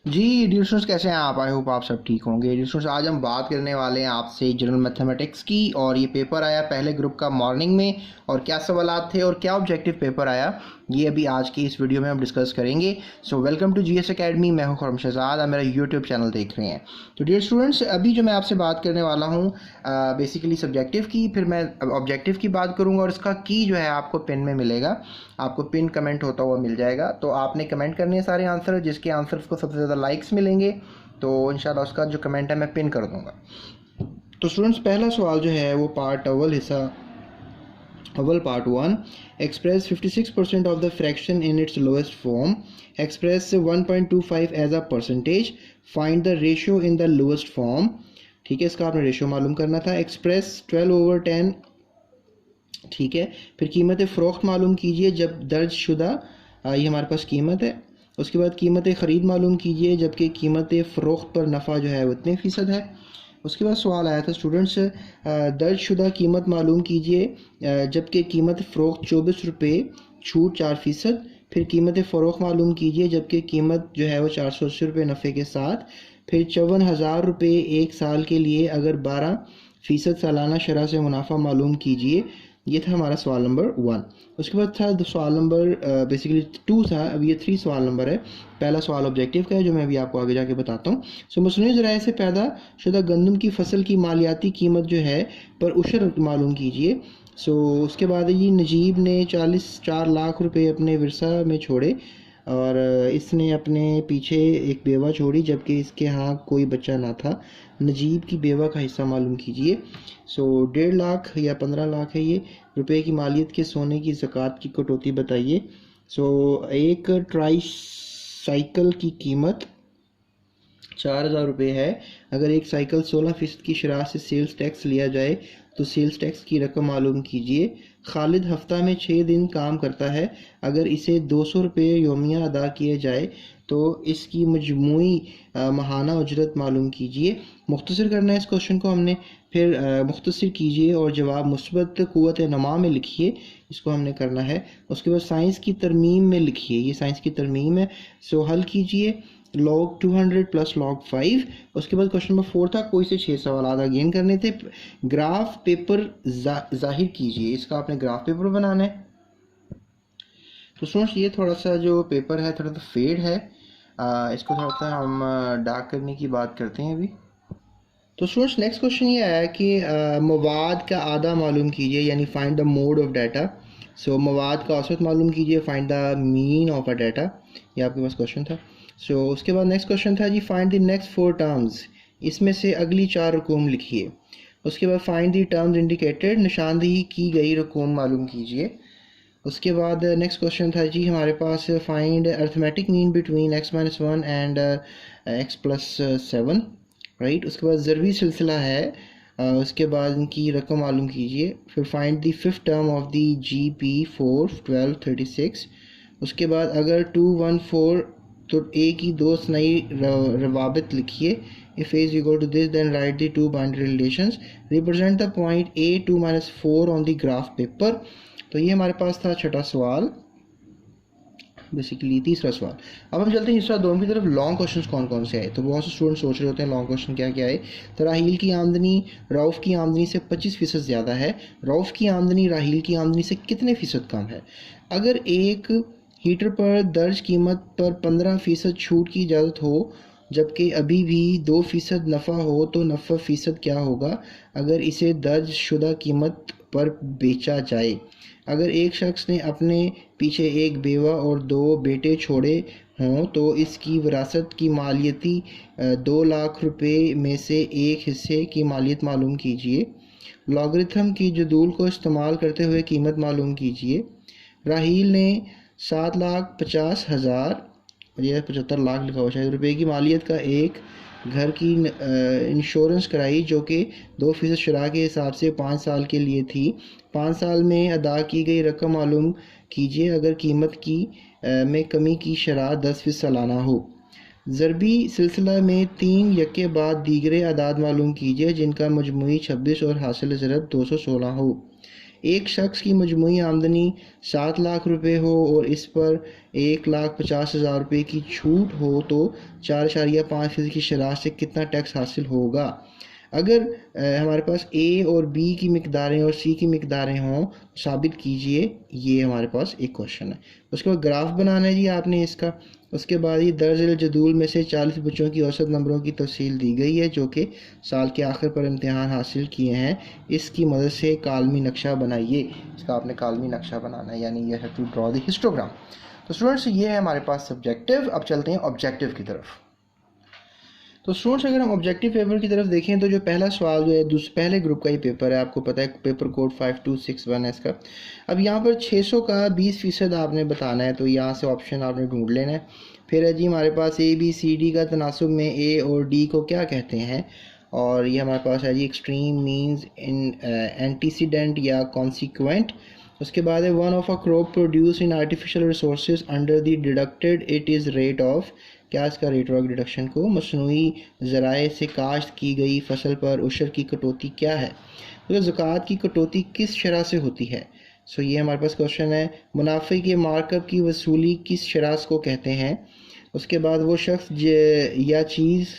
जी dear students, कैसे हैं आप? आई होप आप सब ठीक होंगे। डियर स्टूडेंट्स, आज हम बात करने वाले हैं आपसे जनरल मैथमेटिक्स की। और ये पेपर आया पहले ग्रुप का मॉर्निंग में, और क्या सवालात थे और क्या ऑब्जेक्टिव पेपर आया, ये अभी आज की इस वीडियो में हम डिस्कस करेंगे। So welcome to GS academy. मैं हूं खुर्रम शहजाद, आप मेरा यूट्यूब चैनल देख रहे हैं। तो डियर स्टूडेंट्स, अभी जो मैं आपसे बात करने वाला हूँ बेसिकली सब्जेक्टिव की, फिर मैं ऑब्जेक्टिव की बात करूँगा। और इसका की जो है आपको पिन में मिलेगा, आपको पिन कमेंट होता हुआ मिल जाएगा। तो आपने कमेंट करने हैं सारे आंसर, जिसके आंसर्स को सबसे ज़्यादा लाइक्स मिलेंगे तो इंशाल्लाह उसका जो कमेंट है मैं पिन कर दूंगा। तो स्टूडेंट्स, पहला सवाल जो है वो पार्ट अव्वल हिस्सा अव्वल part one, express 56% of the fraction in its lowest form, express 1.25 as a percentage, find the ratio in the lowest form. ठीक है, इसका आपने रेशियो मालूम करना था। एक्सप्रेस 12/10, ठीक है। फिर कीमत फ़रोख्त मालूम कीजिए जब दर्ज शुदा, ये हमारे पास कीमत है। उसके बाद कीमत ख़रीद मालूम कीजिए जबकि कीमत फ़रोख्त पर नफ़ा जो है वो इतने फ़ीसद है। उसके बाद सवाल आया था स्टूडेंट्स, दर्ज शुदा कीमत मालूम कीजिए जबकि कीमत फ़रोख्त 24 रुपये, छूट 4%। फिर कीमत फ़रोख्त मालूम कीजिए जबकि कीमत जो है वो 480 रुपये नफ़े के साथ। फिर 54,000 रुपये एक साल के लिए, अगर 12% सालाना शरह से मुनाफा मालूम कीजिए। ये था हमारा सवाल नंबर वन। उसके बाद था सवाल नंबर बेसिकली टू था। अब ये थ्री सवाल नंबर है। पहला सवाल ऑब्जेक्टिव का है जो मैं अभी आपको आगे जाके बताता हूँ। सो मसनूई ज़राए से पैदा शुदा गंदम की फसल की मालियाती कीमत जो है पर उशर मालूम कीजिए। सो उसके बाद ये नजीब ने 4 लाख रुपए अपने विरसा में छोड़े, और इसने अपने पीछे एक बेवा छोड़ी जबकि इसके यहाँ कोई बच्चा ना था। नजीब की बेवा का हिस्सा मालूम कीजिए। सो 1.5 लाख या 15 लाख है ये रुपए की मालियत के सोने की ज़कात की कटौती बताइए। सो एक ट्राई साइकिल की कीमत 4,000 रुपये है। अगर एक साइकिल 16% की शरह से सेल्स टैक्स लिया जाए तो सेल्स टैक्स की रकम मालूम कीजिए। खालिद हफ्ता में 6 दिन काम करता है। अगर इसे 200 रुपये योमिया अदा किए जाए तो इसकी मजमूई माहाना उजरत मालूम कीजिए। मुख्तसर करना है इस क्वेश्चन को हमने। फिर मुख्तसर कीजिए और जवाब मुस्बत क़ुव्वत नमा में लिखिए, इसको हमने करना है। उसके बाद साइंस की तरमीम में लिखिए, ये साइंस की तरमीम है। सो हल कीजिए log 200 प्लस log 5। उसके बाद क्वेश्चन नंबर 4 था, कोई से 6 सवाल अगेन करने थे। ग्राफ पेपर जाहिर कीजिए, इसका आपने ग्राफ पेपर बनाना है। तो स्टूडेंट्स, ये थोड़ा सा जो पेपर है थोड़ा सा फेड है, इसको थोड़ा सा हम डार्क करने की बात करते हैं अभी। तो स्टूडेंट्स, नेक्स्ट क्वेश्चन ये आया कि मवाद का आधा मालूम कीजिए, यानी find the mode of data. So मवाद का औसत मालूम कीजिए, find the mean of a data. ये आपके पास क्वेश्चन था। सो उसके बाद नेक्स्ट क्वेश्चन था जी, फाइंड द नेक्स्ट 4 टर्म्स, इसमें से अगली 4 रकूम लिखिए। उसके बाद फाइंड द टर्म्स इंडिकेटेड, निशानदेही की गई रकूम मालूम कीजिए। उसके बाद नेक्स्ट क्वेश्चन था जी हमारे पास, find arithmetic mean between x-1 and x+7, right. उसके बाद ज़रवी सिलसिला है, उसके बाद इनकी रकम मालूम कीजिए। फिर find the fifth term of the GP4 1236। उसके बाद अगर 214 तो ए की दो नई रवाबित लिखिए। If is equal to this then write the two binary relations, represent the point A2-4 on the graph paper. तो ये हमारे पास था छठा सवाल, बेसिकली तीसरा सवाल। अब हम चलते हैं हिस्सा दोनों की तरफ। लॉन्ग क्वेश्चंस कौन कौन से आए, तो बहुत से स्टूडेंट सोच रहे होते हैं लॉन्ग क्वेश्चन क्या क्या आए। तो राहील की आमदनी रऊफ़ की आमदनी से 25% ज़्यादा है। रऊफ़ की आमदनी राहील की आमदनी से कितने फ़ीसद कम है? अगर एक हीटर पर दर्ज कीमत पर 15% छूट की इजाज़त हो जबकि अभी भी 2% नफ़ा हो तो नफ़ा फ़ीसद क्या होगा अगर इसे दर्ज शुदा कीमत पर बेचा जाए? अगर एक शख्स ने अपने पीछे एक बेवा और 2 बेटे छोड़े हों तो इसकी विरासत की मालियती 2 लाख रुपए में से एक हिस्से की मालियत मालूम कीजिए। लॉगरिथम की जदूल को इस्तेमाल करते हुए कीमत मालूम कीजिए। राहील ने 7,50,000 और यह 75 लाख लिखा हुआ शायद रुपये की मालियत का एक घर की इंश्योरेंस कराई जो कि 2% शरह के हिसाब से 5 साल के लिए थी। 5 साल में अदा की गई रकम मालूम कीजिए अगर कीमत की में कमी की शरह 10% सालाना हो। ज़रबी सिलसिला में 3 यके बाद दीगरे अदाद मालूम कीजिए जिनका मजमूई 26 और हासिल ज़रब 216 हो। एक शख्स की मजमूई आमदनी 7 लाख रुपए हो और इस पर 1,50,000 रुपये की छूट हो तो 4.5% की शरह से कितना टैक्स हासिल होगा। अगर हमारे पास ए और बी की मिकदारें और सी की मिकदारें हों तो साबित कीजिए। ये हमारे पास एक क्वेश्चन है। उसके बाद ग्राफ बनाना है जी आपने इसका। उसके बाद ये दर्ज जदूल में से 40 बच्चों की औसत नंबरों की तफसील दी गई है जो कि साल के आखिर पर इम्तिहान हासिल किए हैं। इसकी मदद से कालमी नक्शा बनाइए। इसका आपने कालमी नक्शा बनाना है, यानी यह है टू ड्रॉ द हिस्टोग्राम। तो स्टूडेंट्स ये है हमारे पास सब्जेक्टिव। अब चलते हैं ऑब्जेक्टिव की तरफ। तो स्टूडेंट्स अगर हम ऑब्जेक्टिव पेपर की तरफ देखें तो जो पहला सवाल जो है पहले ग्रुप का ही पेपर है, आपको पता है पेपर कोड 5261 है इसका। अब यहाँ पर 600 का 20% आपने बताना है, तो यहाँ से ऑप्शन आपने ढूंढ लेना है। फिर है जी हमारे पास ए बी सी डी का तनासुब में ए और डी को क्या कहते हैं, और ये हमारे पास है जी एक्सट्रीम मीन्स इन एंटीसीडेंट या कॉन्सिक्वेंट। उसके बाद है one of a crop produce in artificial resources under the deducted it is rate of, क्या इसका रेट ऑफ डिडक्शन को मसनूई ज़राए से काश्त की गई फसल पर उशर की कटौती क्या है। तो ज़कात की कटौती किस शरह से होती है। सो ये हमारे पास क्वेश्चन है। मुनाफे के मार्कअप की वसूली किस शरह को कहते हैं। उसके बाद वो शख्स या चीज़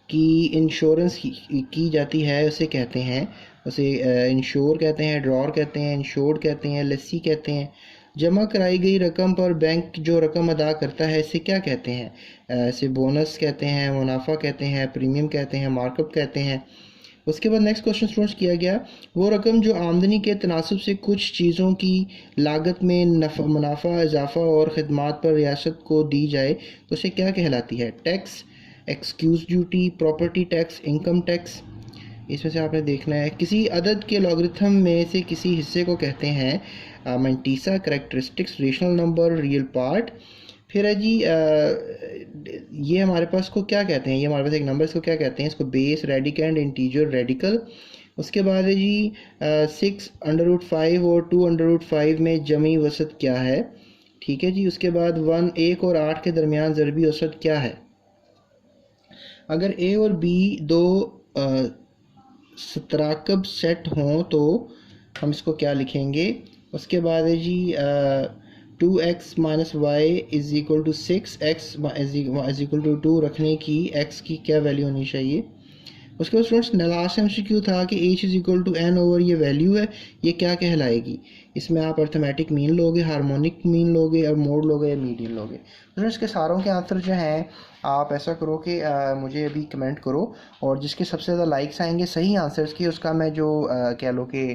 की इंश्योरेंस की जाती है उसे कहते हैं, उसे इंश्योर कहते हैं, ड्रॉर कहते हैं, इंश्योर्ड कहते हैं, लस्सी कहते हैं। जमा कराई गई रकम पर बैंक जो रकम अदा करता है इसे क्या कहते हैं। इसे बोनस कहते हैं, मुनाफा कहते हैं, प्रीमियम कहते हैं, मार्कअप कहते हैं। उसके बाद नेक्स्ट क्वेश्चन स्टूडेंट्स किया गया, वो रकम जो आमदनी के तनासुब से कुछ चीज़ों की लागत में मुनाफा, इजाफा और ख़िदमात पर रियासत को दी जाए तो उसे क्या कहलाती है। Tax, excuse duty, property tax, income tax. इसमें से आपने देखना है। किसी अदद के लॉगरिथम में से किसी हिस्से को कहते हैं mantissa, characteristics, rational number, real part. फिर है जी ये हमारे पास को क्या कहते हैं, ये हमारे पास एक नंबर, इसको क्या कहते हैं, इसको बेस, रेडिकेंड, इंटीजर, रेडिकल। उसके बाद है जी 6√5 और 2√5 में जमी वसत क्या है। ठीक है जी। उसके बाद 1 और 8 के दरमियान ज़रबी औसत क्या है। अगर ए और बी दो सतराकब सेट हों तो हम इसको क्या लिखेंगे। उसके बाद है जी 2x - y is equal to 6x is equal to 2 रखने की x की क्या वैल्यू होनी चाहिए। उसके बाद स्टूडेंट्स लास्ट MCQ था कि h is equal to n over ये वैल्यू है, ये क्या कहलाएगी। इसमें आप अर्थमेटिक मीन लोगे, हार्मोनिक मीन लोगे, और मोड लोगे या मीडियन लोगे। स्टूडेंट्स के सारों के आंसर जो हैं आप ऐसा करो कि मुझे अभी कमेंट करो, और जिसके सबसे ज़्यादा लाइक्स आएंगे सही आंसर्स की, उसका मैं जो कह लो कि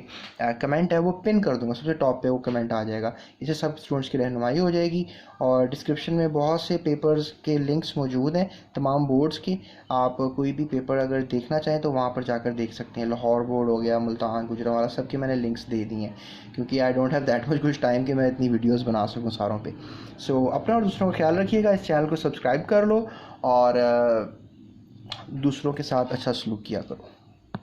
कमेंट है वो पिन कर दूंगा, सबसे टॉप पे वो कमेंट आ जाएगा। इससे सब स्टूडेंट्स की रहनुमाई हो जाएगी। और डिस्क्रिप्शन में बहुत से पेपर्स के लिंक्स मौजूद हैं तमाम बोर्ड्स के। आप कोई भी पेपर अगर देखना चाहें तो वहाँ पर जाकर देख सकते हैं। लाहौर बोर्ड हो गया, मुल्तान, गुजरांवाला, सब के मैंने लिंक्स दे दिए हैं, क्योंकि I don't have that much कुछ टाइम कि मैं इतनी वीडियोस बना सकूं सारों पे। सो अपना और दूसरों का ख्याल रखिएगा। इस चैनल को सब्सक्राइब कर लो और दूसरों के साथ अच्छा सलूक किया करो।